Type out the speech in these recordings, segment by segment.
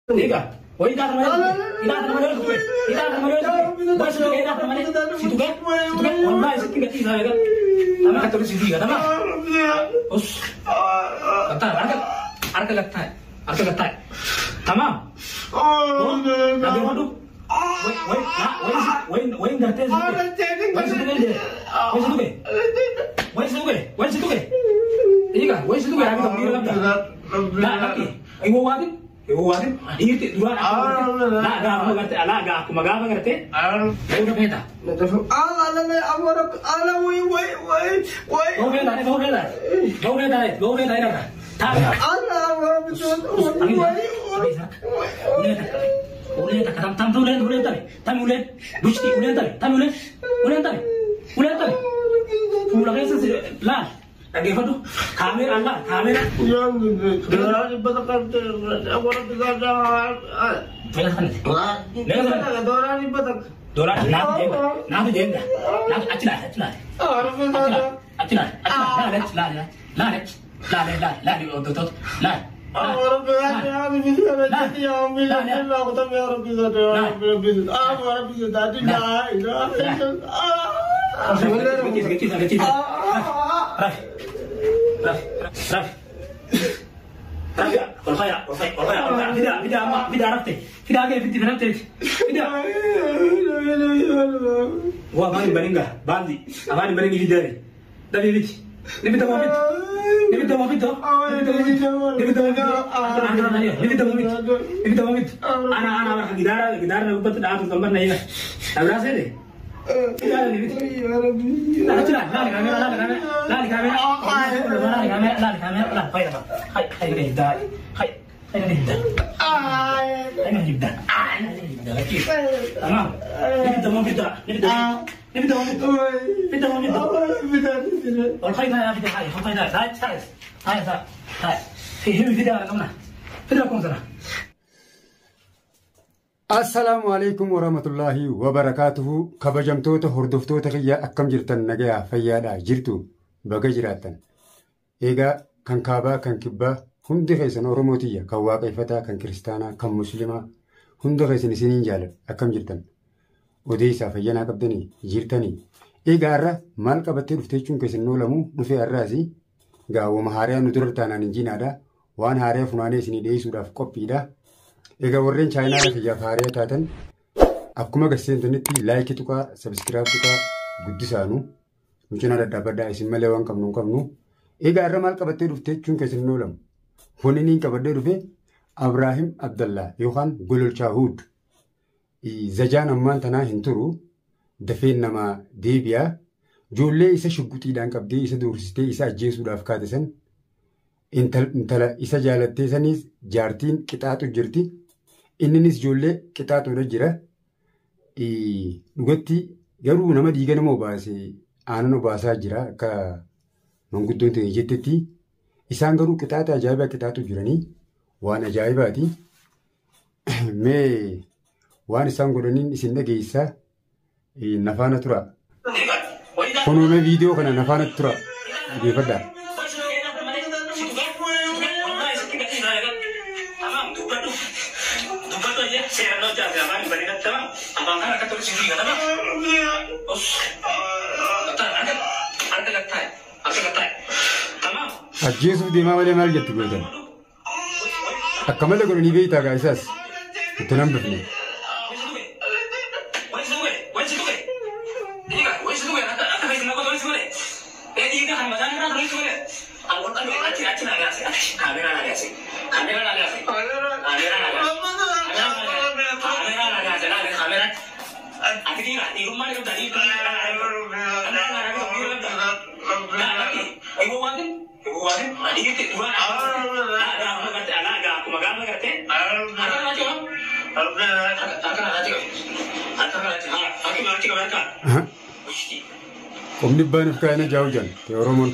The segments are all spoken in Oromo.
Liga, woi dah kemana? Tidak kemana? Tidak kemana? Bos itu tidak kemana? Situ kan? Online situ kan tidak kan? Tapi kata lu situ kan? Tapi, bos, kata, arka, tamam. Nabi madu, woi ngerti situ? Woi situ kan? Ini kan? Woi situ kan? Abi kamu bilang kan? Nah, nanti, ibu wadin. Iwan, ini dua aku ngerti, aku magama ngerti. Ayo udah beda. Go beda ya. Lagi apa tuh? Kamera. Yang dolar dibatalkan, orang tidak ada. Dolar dibatalkan. Dolar nanti jenda. Nanti acila. Orang biasa bisa jadi ambil aku tapi orang bisa orang bisa tadi Wah, mari baringa, bandi. Amani baringi hidari. Tapi bit. Lebih tahu bit. Anak-anak gidara lupa tidak ada gambar naik. Tahu rasa deh. Tidak lebih. Nah, sudah. Lari kamera. Hai, Assalamualaikum warahmatullahi wabarakatuh. Kabajamtoota hordoftoota kiyya akkam jirtan nagayaa fayyaadhaa jirtu baga jiraattan. Egaa kan kaabaa kan kibbaa hundi keessan Oromootiyya kan waaqeffataa kan kiristaanaa kan musliimaa hunda keessan isiniin jaalladha akkam jirtan. Odeessaa fayyanaa qabdanii jirtanii. Egaa har'a maal qabattee dhuftee jechuun keessan noolamuu dhufee har'aasi gaawwama haaraa nu dura taanaan injiinaadha. Waan haaraa funaanee isinii dhiyeessuudhaaf qophiidha. Egaa warreen chaayinaa kiyyaaf haaraa taatan akkuma gazeentanitti laayikii tuqaa sabiskiraayib tuqaa guddisaanu nu cinaa daddaabaddaa isin malee waan qabnu hin qabnu. Egaa har'a maal qabattee dhuftee jechuun keessan noolamu. Foon inni qabadee dhufe Abraahim Abdallaa yookaan Gololchaa Huud. Zajaan ammaan tanaa hin turu dafeen namaa deebi'a. Ijoollee isa shugguxiidhaan qabdee isa doorsistee isa ajjeesuudhaaf kaate san intala isa jaalattee saniis jaartiin qixaaxu jirti. Inninis ijoollee qixaaxuudha jira. Dhugatti garuu nama dhiiga nama obaase aanan obaasaa jira akka manguddoon ta'e jettetti. Isaan garuu qixaaxa ajaa'ibaa qixaaxu jiranii waan ajaa'ibaati. Mee waan isaan godhaniin isin dhageessaa nafaana tura. Kunuunee viidiyoo kana nafaana tura dhiyeeffadhaa. Ajjeesuuf deemaa malee maal jetti gootan? Akka malee godhanii beektaa gaa isaas itti nan bifne. Qomni baaniif kaa'ina jaa'u jan ta'e Oromoon.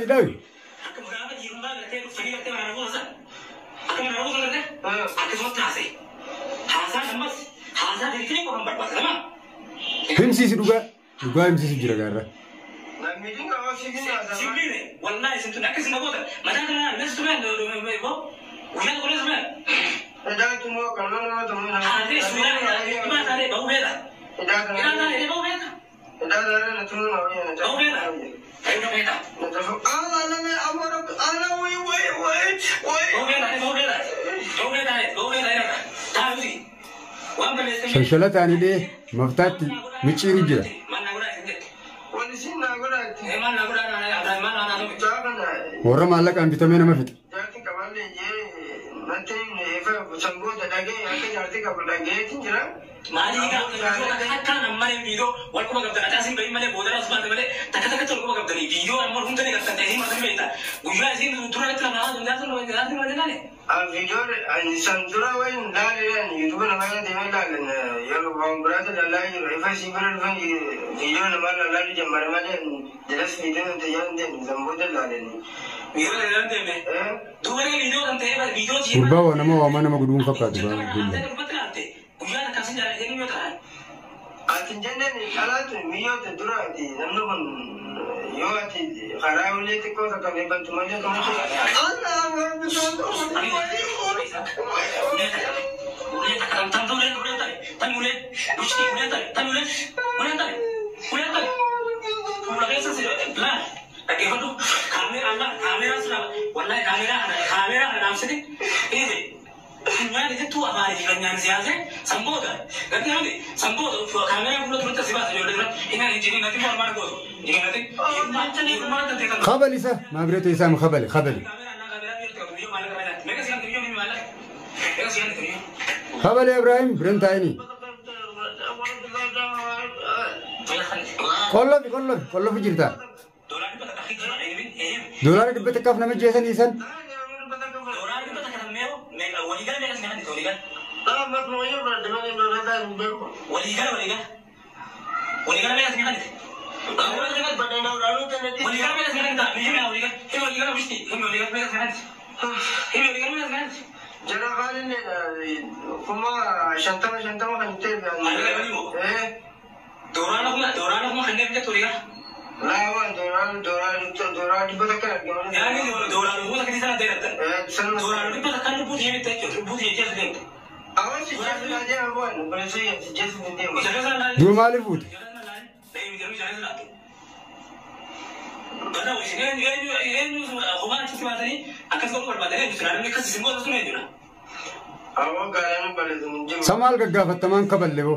Daawi. Himsiisi dhugaa himsiisi jira gaarra. ميتين أو سيدنا سيبني والله سنتون أكيد سنقولها ما تكلم الناس تمان ويا كل زمان إذا تنو كمان ما تنو هذه سوينا ما تاري بهو هذا إذا تاري بهو هذا إذا تاري نتنو نوعين بهو هذا أيوة هذا أنا أمرك أنا وي بهو هذا تعودي شلشلة يعني ليه مفتات متشير جرا ورا مالك أن بتمنى ما فيك مالي كان أمّا فيديو والكم قبضة أتاسين بين ماله بودر أسمع تبله تكتك تلقوا قبضة فيديو أمّا هم تاني قبضة تاني ما تبيه تا وجوا أسين تطلع تطلع ما هذا جالس لو جالس ما جنانه الفيديو السنتورا وين لا لا يوتيوب نماذج دمي لا لنا يلو بامبرات لا يفا سيبرن فيديو نماذج لا يجمع مرمى جلس فيديو تيان دين زمبود لا لنا فيديو لا تيمه دوغري فيديو كان تيمه فيديو جيم كربا ونما وما نما قدوم فقط ويا كاسين جاي يعني ميوتا أتنجنني خلاص ميوت دراتي نمنون يواتي خراولي تكو تكمل بنتمانية كم أنا Hanya itu apa aja kan siasa samboda, kan nanti samboda kamera pula terus tersibat jadi ini jadi nanti mau mana kau, jadi nanti ini mana nanti kan. خبل إسا ما بريت إسا مخبل خبل. خبل يا إبراهيم برنت عيني. كله في جرتا. دولار دبته كف نمت جيسن إسن. دو مالي فوت سمال قاقافة تمان قبل لبو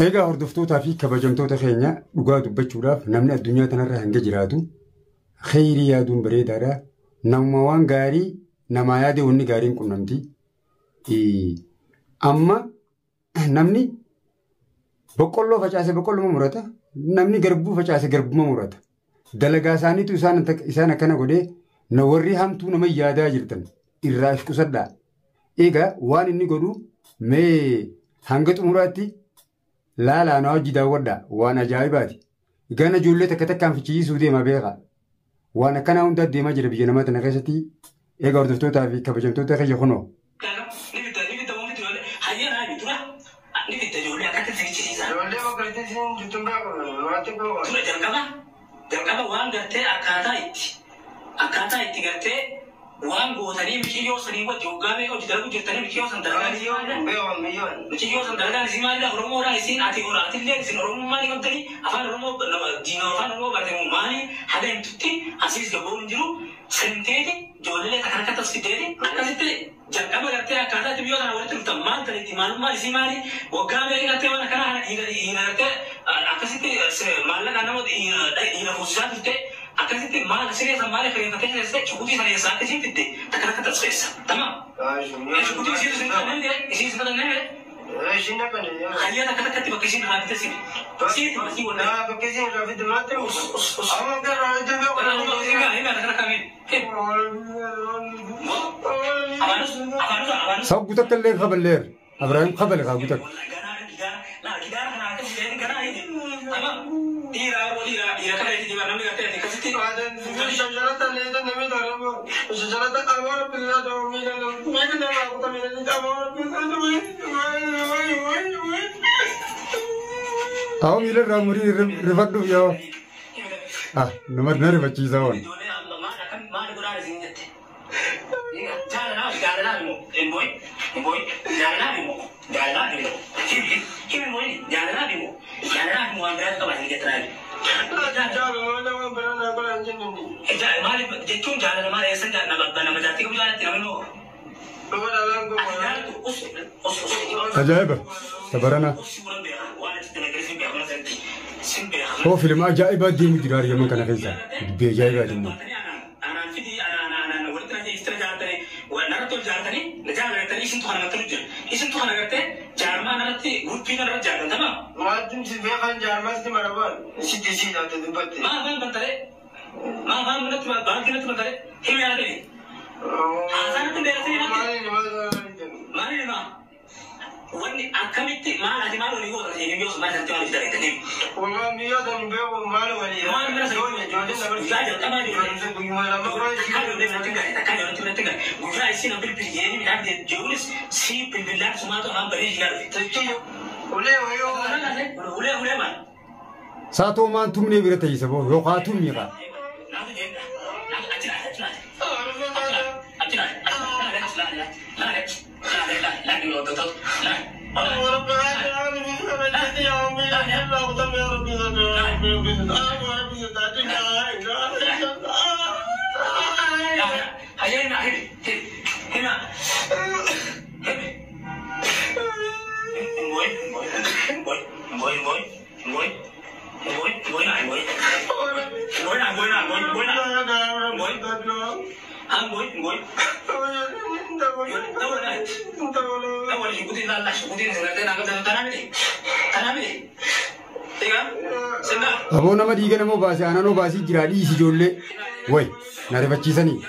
eegaa hordoftootaa fi kabajamtoota keenya dhugaa dubbachuudhaaf namni addunyaa kanarra hanga jiraatu kheyrii yaaduun bareedaadha. Nama waan gaarii namaa yaade wanni gaariin qunnamti. Amma namni boqqolloo facaase boqqolloo murata. Namni garbuu facaase garbuma murata. Dalagaa isaaniitu isaan akkana godhee na warri hamtuu nama yaadaa jirtan irraa if qusadhaa. Eegaa waan inni godhu mee hanga xumuraatti laalaa na hojii daawwadhaa waan ajaa'ibaati. Gana ijoollee takka takkaan fichiisuu deema beekaa. Waan akkanaa hundaa deemaa jira biyya namaa tana keessatti eegaa hordoftootaa fi kabajamtoota kiyya kunoo. Waan gootanii michiyyoo sanii wajji hoggaamee hojii darbu jirtanii michiyyoo san dalagaan isii maalla. Michiyyoo san dalagaan isii maalla Oromoodhaan isin ati illee isin Oromummaa ni qabdanii afaan Oromoo diinoo afaan Oromoo bartee maali haga himtutti asiis gaboon hin jiru senteeti ijoollee takka harka tasfiddeeti akkasitti jalqaba gartee akkaataa itti biyyoota kana walitti dhuftan maal ta'etti maalummaa isii maali hoggaamee gartee waan akkanaa hiinartee akkasitti maallaqa nama hiina fuusisaa turte. Akkasitti maal siree san maal fayyadamatee keessatti cuqutii sana keessaa akkasiin fidde takka takka tasfeessa. Tamam. Cuqutii isiitu sin kan namni isiin sin kan namni. Hayyaa takka takkatti bakka isiin irraa fidde sini. Siiti bakki wal. Bakka isiin irraa fidde maal ta'u? Amma gara jabee wal. Himaa takka takka miidhe. Sababu takka illee qaballeer. Abrahaam qabale qabu takka. وشجرة أمر بالله ومن ما كنا نعبد من الأمر بالله أو ميل الراموري رفضوا يا نمر نري بچي زاون عجائب تبرنا هو فيلم عجائب دي مجرار يمن كان كذا بيجائب دي مو واني أكملت ما لازم أقول ليه هو اللي يجوز ما تنتهي على الدرجة والله مياه ده نبيه وما له وليه ما أنا سوي جودة سبب زاجر كمان جودة يصير بالبرياني من عند جولس سي بالبلاد سماته هم بريج قال تجيو ولا ما ساتو ما أنتم نبي رتيسبوا يقاتون ميقا أبو نما ديجا نمو باسي أنا نو باسي جرالي سجولة وين ناري بچي سني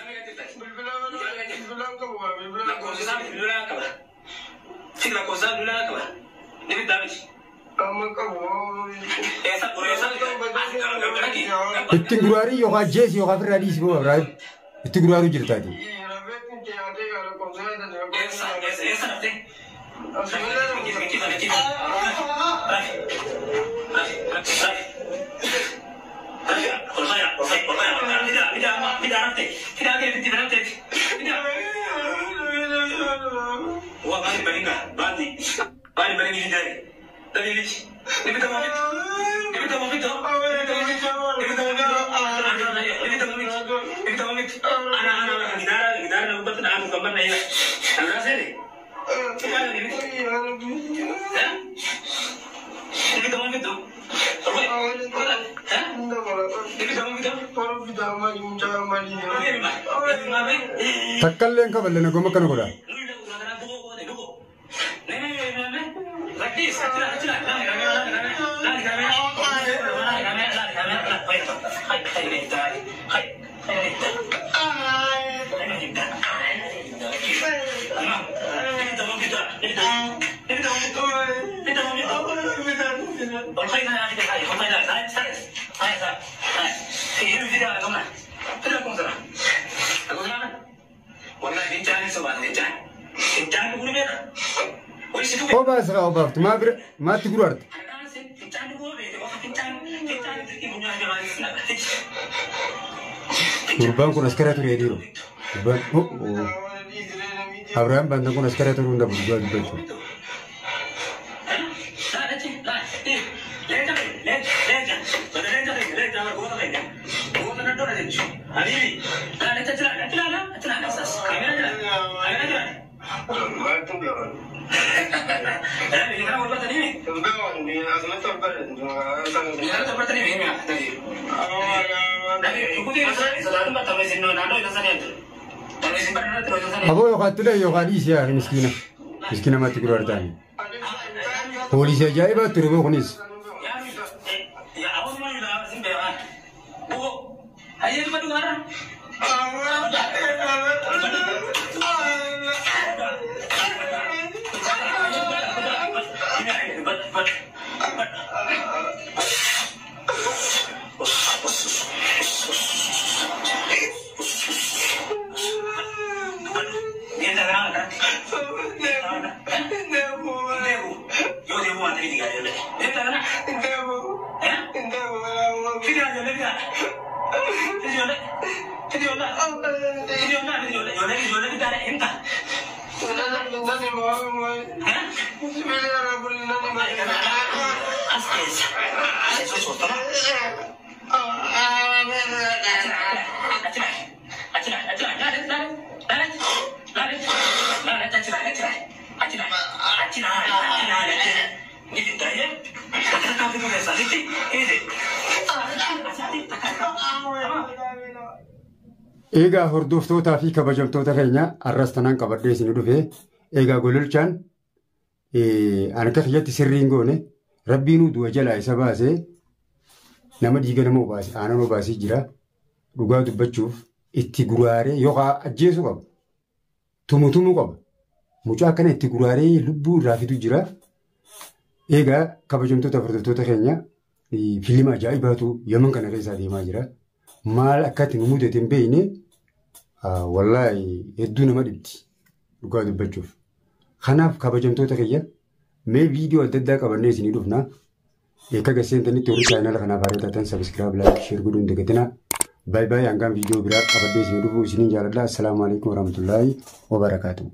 التجراري يوقع جيس يوقع في الرئيس بوا رايب التجراري جرتادي تكلم كبلنا كم كنا كذا هو بس راو بافت ما تقول أرد Urban kun askara tu dia dulu. Urban, Abraham bantu kun askara tu runda berjual jual. Abo yo katule yo kadis ya miskina mati keluar tadi. Polisi aja iba turbo kunis. Egaa hordoftootaa fi kabajamtoota keenya arras tanaan qabadhee isin dhufee egaa gololchaan akka kiyyatti sirriin goone rabbiin du'a jalaa isa baasee nama dhiiga nama obaase aanan obaasee jira dhugaa dubbachuuf itti guraaree yookaan ajjeesu qaba tumuu qaba mucaa akkana itti guraaree lubbuu irraa fidu jira. Egaa kabajamtoota hordoftoota keenya fiilima ajaa'ibaatu Yaman kana keessa deemaa jira. Maal akkatti nu mudate hin beekne wallaahi hedduu nama dhibdi dhugaa dubbachuuf. Kanaaf kabajamtoota keenya mee viidiyoo adda addaa qabannee isinii dhufna. Eekka gaseentanitti horii chaayinaala kanaaf haaraa taatan sabiskiraayib laayik sheer godhuu hin dagatinaa. Baay'ee hangaan viidiyoo biraa qabadhee isinii dhufu isiniin jaalladha. Assalaamu alaikum warahmatullaahi wabarakaatuh.